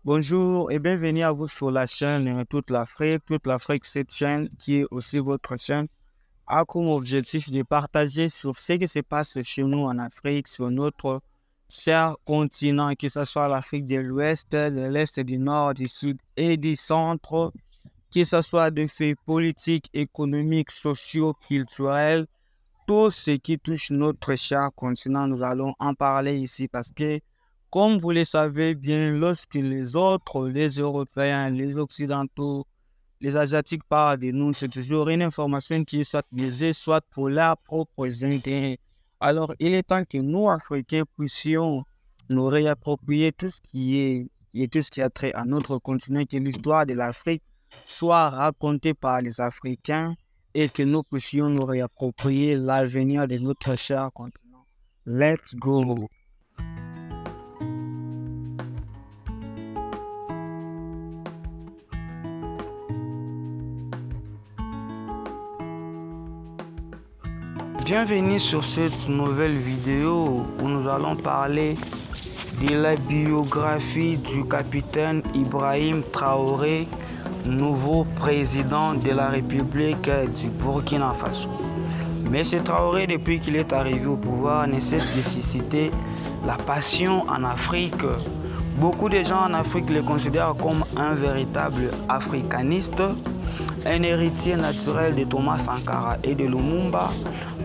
Bonjour et bienvenue à vous sur la chaîne Toute l'Afrique. Toute l'Afrique, cette chaîne qui est aussi votre chaîne, a comme objectif de partager sur ce qui se passe chez nous en Afrique, sur notre cher continent, que ce soit l'Afrique de l'Ouest, de l'Est, du Nord, du Sud et du Centre, que ce soit de faits politiques, économiques, sociaux, culturels, tout ce qui touche notre cher continent, nous allons en parler ici parce que, comme vous le savez bien, lorsque les autres, les Européens, les Occidentaux, les Asiatiques parlent de nous, c'est toujours une information qui est soit biaisée, soit pour leurs propres intérêts. Alors, il est temps que nous, Africains, puissions nous réapproprier tout ce qui a trait à notre continent, que l'histoire de l'Afrique soit racontée par les Africains et que nous puissions nous réapproprier l'avenir de notre cher continent. Let's go! Bienvenue sur cette nouvelle vidéo où nous allons parler de la biographie du capitaine Ibrahim Traoré, nouveau président de la République du Burkina Faso. Mais ce Traoré, depuis qu'il est arrivé au pouvoir, ne cesse de susciter la passion en Afrique. Beaucoup de gens en Afrique le considèrent comme un véritable africaniste, un héritier naturel de Thomas Sankara et de Lumumba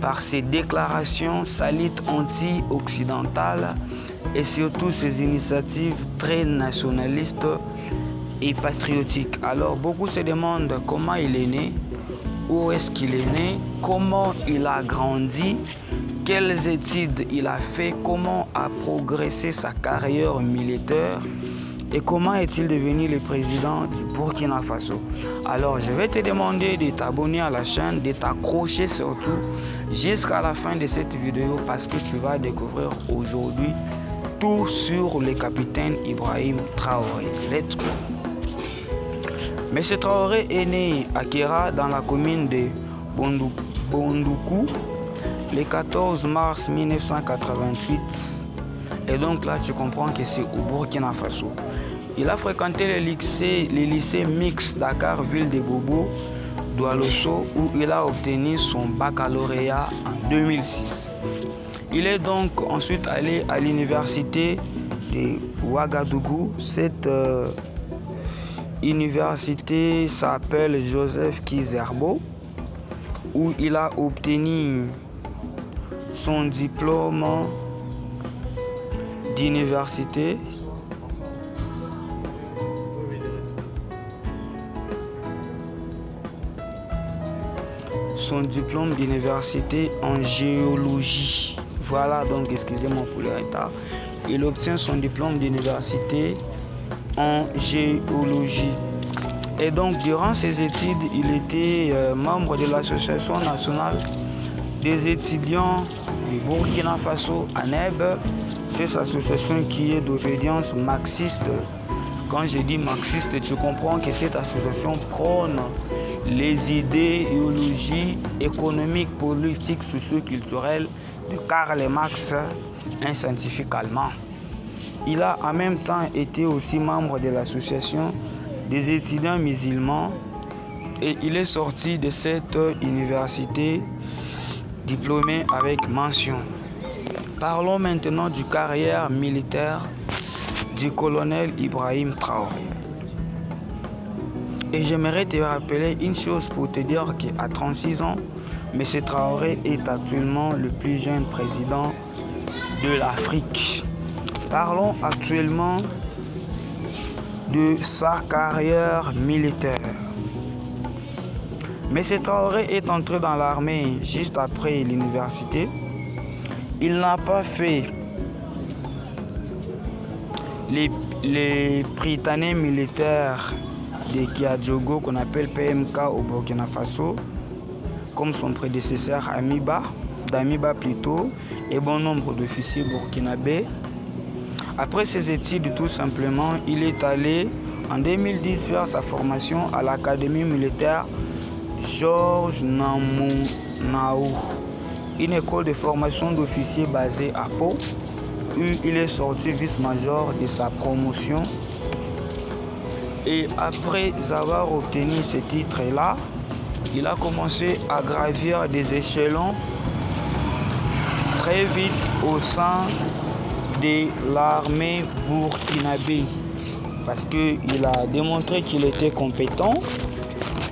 par ses déclarations salites anti-occidentales et surtout ses initiatives très nationalistes et patriotiques. Alors beaucoup se demandent comment il est né, où est-ce qu'il est né, comment il a grandi, quelles études il a fait, comment a progressé sa carrière militaire et comment est-il devenu le président du Burkina Faso. Alors je vais te demander de t'abonner à la chaîne, de t'accrocher surtout jusqu'à la fin de cette vidéo parce que tu vas découvrir aujourd'hui tout sur le capitaine Ibrahim Traoré. Let's go! M. Traoré est né à Kera dans la commune de Bondoukou le 14 mars 1988. Et donc là, tu comprends que c'est au Burkina Faso. Il a fréquenté le lycée mixte Dakar, ville de Bobo, Doualosso, où il a obtenu son baccalauréat en 2006. Il est donc ensuite allé à l'université de Ouagadougou. Cette université s'appelle Joseph Kizerbo, où il a obtenu son diplôme d'université en géologie. Voilà, donc excusez-moi pour le retard. Il obtient son diplôme d'université en géologie. Et donc, durant ses études, il était membre de l'Association nationale des étudiants du Burkina Faso, ANEB. C'est cette association qui est d'obédience marxiste. Quand je dis marxiste, tu comprends que cette association prône les idéologies économiques, politiques, socio-culturelles de Karl Marx, un scientifique allemand. Il a en même temps été aussi membre de l'association des étudiants musulmans et il est sorti de cette université diplômé avec mention. Parlons maintenant du carrière militaire du colonel Ibrahim Traoré. Et j'aimerais te rappeler une chose pour te dire qu'à 36 ans, M. Traoré est actuellement le plus jeune président de l'Afrique. Parlons actuellement de sa carrière militaire. M. Traoré est entré dans l'armée juste après l'université. Il n'a pas fait les prytanées militaires de Kiadjogo qu'on appelle PMK au Burkina Faso, comme son prédécesseur d'Amiba plutôt, et bon nombre d'officiers burkinabés. Après ses études, tout simplement, il est allé en 2010 faire sa formation à l'Académie militaire Georges Namounao, une école de formation d'officiers basée à Pau, où il est sorti vice-major de sa promotion Et après avoir obtenu ce titre-là, il a commencé à gravir des échelons très vite au sein de l'armée burkinabé. Parce qu'il a démontré qu'il était compétent,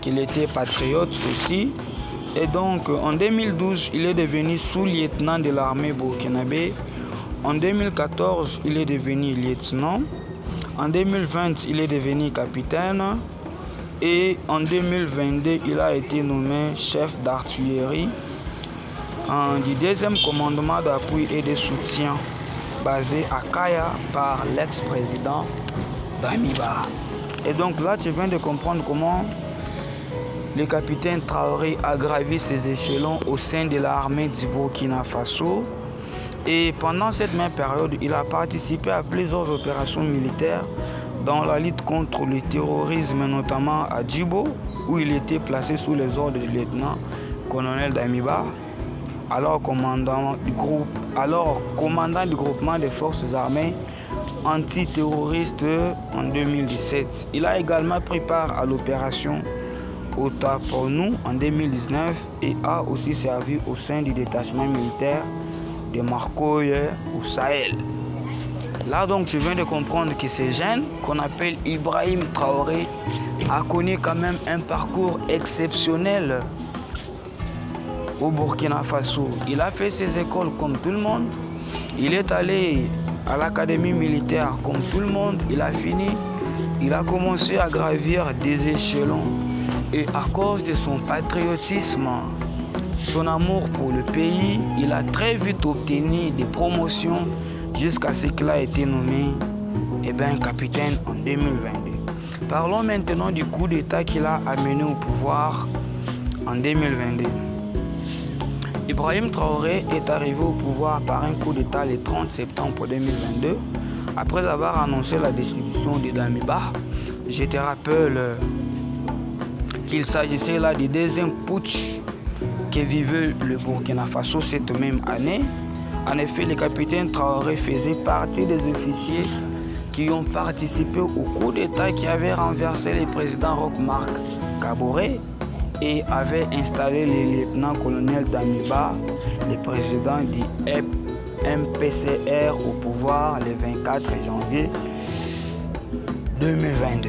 qu'il était patriote aussi. Et donc en 2012, il est devenu sous-lieutenant de l'armée burkinabé. En 2014, il est devenu lieutenant. En 2020, il est devenu capitaine. Et en 2022, il a été nommé chef d'artillerie du deuxième commandement d'appui et de soutien basé à Kaya par l'ex-président Damiba. Et donc là, tu viens de comprendre comment le capitaine Traoré a gravi ses échelons au sein de l'armée du Burkina Faso. Et pendant cette même période, il a participé à plusieurs opérations militaires dans la lutte contre le terrorisme, notamment à Djibo, où il était placé sous les ordres du lieutenant-colonel Damiba, alors commandant du groupement des forces armées antiterroristes en 2017. Il a également pris part à l'opération Otaponou en 2019 et a aussi servi au sein du détachement militaire de Marcoy au Sahel. Là donc je viens de comprendre que ce jeune qu'on appelle Ibrahim Traoré a connu quand même un parcours exceptionnel au Burkina Faso. Il a fait ses écoles comme tout le monde. Il est allé à l'académie militaire comme tout le monde. Il a fini. Il a commencé à gravir des échelons. Et à cause de son patriotisme, son amour pour le pays, il a très vite obtenu des promotions jusqu'à ce qu'il a été nommé capitaine en 2022. Parlons maintenant du coup d'État qu'il a amené au pouvoir en 2022. Ibrahim Traoré est arrivé au pouvoir par un coup d'État le 30 septembre 2022, après avoir annoncé la destitution de Damiba. Je te rappelle qu'il s'agissait là du deuxième putsch que vivait le Burkina Faso cette même année. En effet, le capitaine Traoré faisait partie des officiers qui ont participé au coup d'État qui avait renversé le président Roch-Marc Kaboré et avait installé le lieutenant-colonel Damiba, le président du MPCR, au pouvoir le 24 janvier 2022.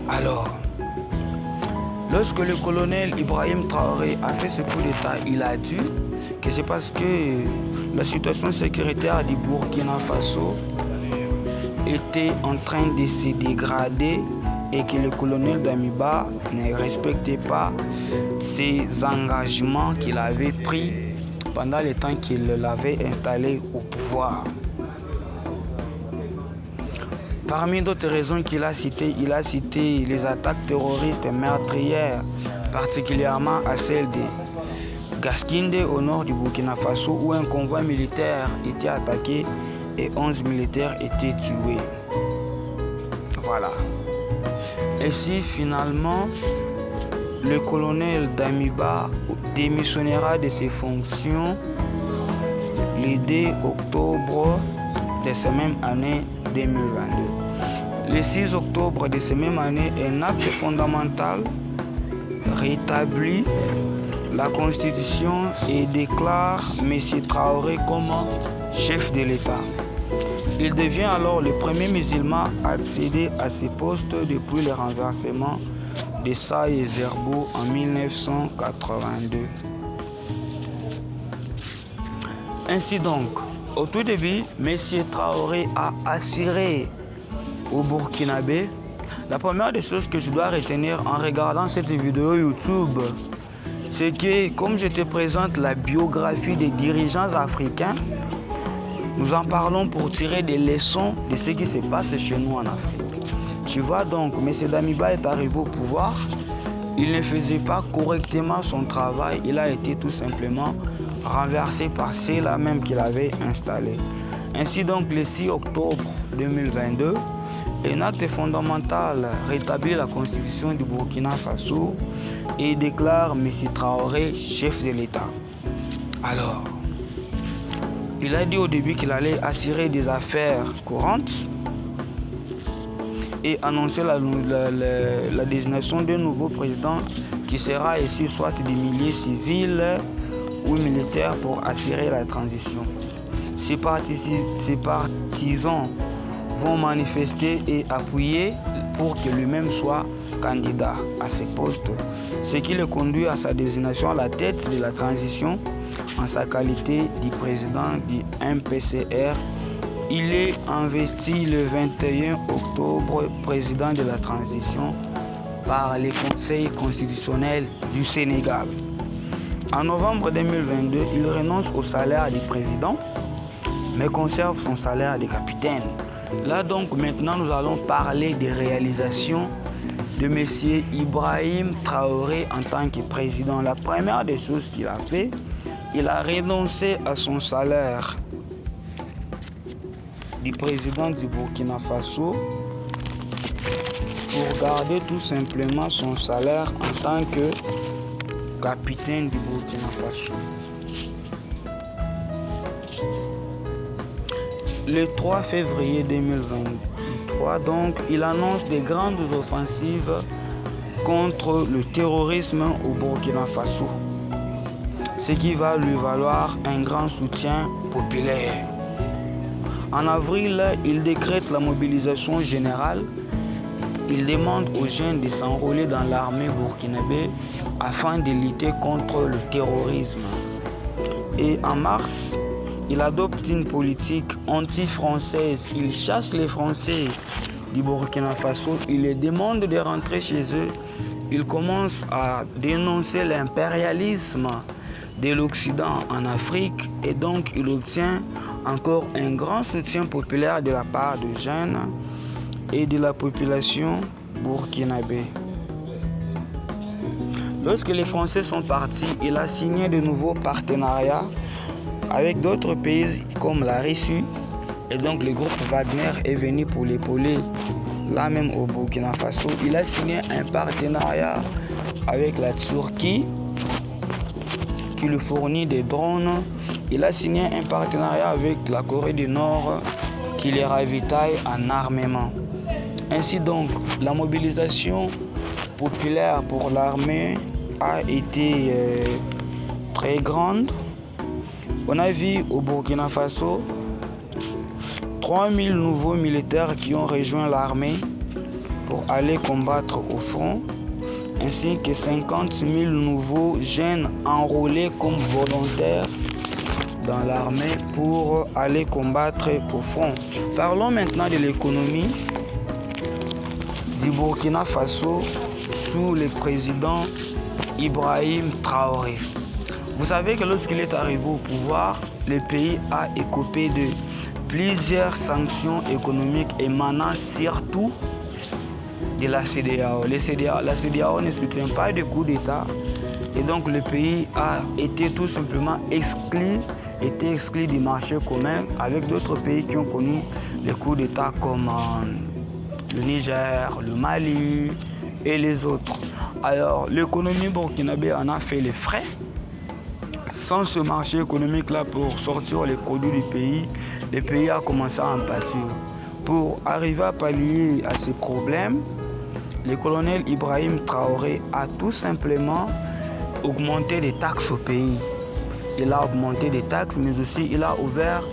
Alors, lorsque le colonel Ibrahim Traoré a fait ce coup d'État, il a dit que c'est parce que la situation sécuritaire du Burkina Faso était en train de se dégrader et que le colonel Damiba ne respectait pas ses engagements qu'il avait pris pendant le temps qu'il l'avait installé au pouvoir. Parmi d'autres raisons qu'il a citées, il a cité les attaques terroristes meurtrières, particulièrement à celle de Gaskinde au nord du Burkina Faso où un convoi militaire était attaqué et 11 militaires étaient tués. Voilà. Et si finalement le colonel Damiba démissionnera de ses fonctions le 2 octobre de cette même année 2022. Le 6 octobre de cette même année, un acte fondamental rétablit la Constitution et déclare M. Traoré comme chef de l'État. Il devient alors le premier musulman à accéder à ce poste depuis le renversement de Saï Zerbo en 1982. Ainsi donc, au tout début, M. Traoré a assuré au Burkinabé. La première des choses que je dois retenir en regardant cette vidéo YouTube, c'est que comme je te présente la biographie des dirigeants africains, nous en parlons pour tirer des leçons de ce qui se passe chez nous en Afrique. Tu vois donc, M. Damiba est arrivé au pouvoir, il ne faisait pas correctement son travail, il a été tout simplement renversé par ceux-là même qu'il avait installé. Ainsi donc, le 6 octobre 2022, un acte fondamental rétablit la constitution du Burkina Faso et déclare M. Traoré chef de l'État. Alors, il a dit au début qu'il allait assurer des affaires courantes. et annoncer la désignation d'un nouveau président qui sera issu soit des milliers civils ou militaires pour assurer la transition. Ces partisans vont manifester et appuyer pour que lui-même soit candidat à ce poste, ce qui le conduit à sa désignation à la tête de la transition en sa qualité de président du MPCR. Il est investi le 21 octobre président de la transition par le Conseil constitutionnel du Sénégal. En novembre 2022, il renonce au salaire de président, mais conserve son salaire de capitaine. Là donc, maintenant, nous allons parler des réalisations de M. Ibrahim Traoré en tant que président. La première des choses qu'il a fait, il a renoncé à son salaire du président du Burkina Faso pour garder tout simplement son salaire en tant que capitaine du Burkina Faso. Le 3 février 2023, donc, il annonce des grandes offensives contre le terrorisme au Burkina Faso, ce qui va lui valoir un grand soutien populaire. En avril, il décrète la mobilisation générale. Il demande aux jeunes de s'enrôler dans l'armée burkinabé afin de lutter contre le terrorisme. Et en mars, il adopte une politique anti-française. Il chasse les Français du Burkina Faso. Il les demande de rentrer chez eux. Il commence à dénoncer l'impérialisme de l'Occident en Afrique et donc il obtient encore un grand soutien populaire de la part de jeunes et de la population burkinabé. Lorsque les Français sont partis, il a signé de nouveaux partenariats avec d'autres pays comme la Russie et donc le groupe Wagner est venu pour l'épauler là même au Burkina Faso. Il a signé un partenariat avec la Turquie qui lui fournit des drones. Il a signé un partenariat avec la Corée du Nord qui les ravitaille en armement. Ainsi donc, la mobilisation populaire pour l'armée a été très grande. On a vu au Burkina Faso 3000 nouveaux militaires qui ont rejoint l'armée pour aller combattre au front, ainsi que 50 000 nouveaux jeunes enrôlés comme volontaires dans l'armée pour aller combattre au front. Parlons maintenant de l'économie du Burkina Faso sous le président Ibrahim Traoré. Vous savez que lorsqu'il est arrivé au pouvoir, le pays a écopé de plusieurs sanctions économiques émanant surtout de la CEDEAO. La CEDEAO ne soutient pas de coup d'État et donc le pays a été tout simplement exclu du marché commun avec d'autres pays qui ont connu les coups d'État comme le Niger, le Mali et les autres. Alors l'économie burkinabé en a fait les frais. Sans ce marché économique-là pour sortir les produits du pays, le pays a commencé à en pâtir. Pour arriver à pallier à ces problèmes, le colonel Ibrahim Traoré a tout simplement augmenté les taxes au pays. Il a augmenté les taxes, mais aussi il a ouvert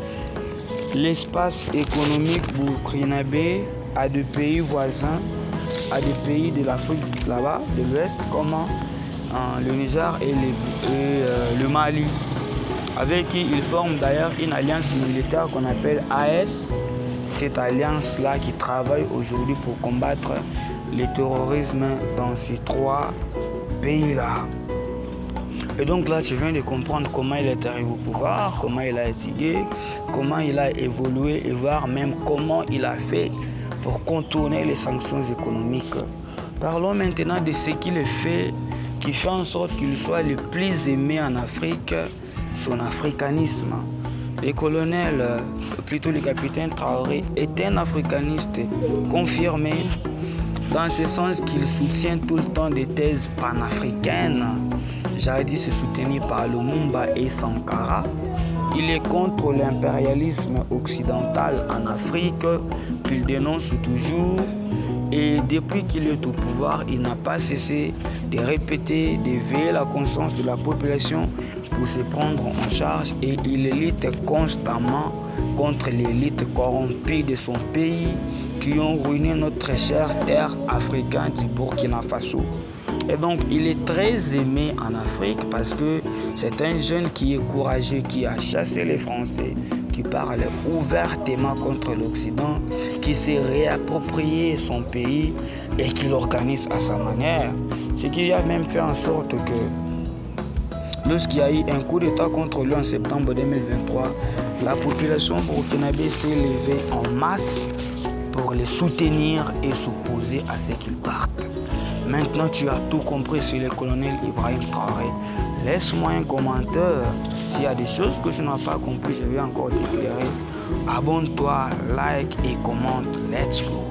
l'espace économique burkinabé à des pays voisins, à des pays de l'Afrique là-bas, de l'Ouest, comme le Niger et le Mali, avec qui ils forment d'ailleurs une alliance militaire qu'on appelle AES. Cette alliance-là qui travaille aujourd'hui pour combattre le terrorisme dans ces trois pays-là. Et donc là, tu viens de comprendre comment il est arrivé au pouvoir, comment il a étudié, comment il a évolué et voir même comment il a fait pour contourner les sanctions économiques. Parlons maintenant de ce qu'il fait, qui fait en sorte qu'il soit le plus aimé en Afrique, son africanisme. Le colonel, plutôt le capitaine Traoré, est un africaniste confirmé, dans ce sens qu'il soutient tout le temps des thèses panafricaines, jadis soutenues par Lumumba et Sankara. Il est contre l'impérialisme occidental en Afrique, qu'il dénonce toujours. Et depuis qu'il est au pouvoir, il n'a pas cessé de répéter, d'éveiller la conscience de la population pour se prendre en charge, et il lutte constamment contre l'élite corrompue de son pays qui ont ruiné notre chère terre africaine du Burkina Faso. Et donc, il est très aimé en Afrique parce que c'est un jeune qui est courageux, qui a chassé les Français, qui parle ouvertement contre l'Occident, qui s'est réapproprié son pays et qui l'organise à sa manière. Ce qui a même fait en sorte que lorsqu'il y a eu un coup d'État contre lui en septembre 2023, la population burkinabé s'est levée en masse pour les soutenir et s'opposer à ce qu'ils partent. Maintenant, tu as tout compris sur le colonel Ibrahim Traoré. Laisse-moi un commentaire. S'il y a des choses que je n'ai pas compris, je vais encore t'éclairer. Abonne-toi, like et commente. Let's go.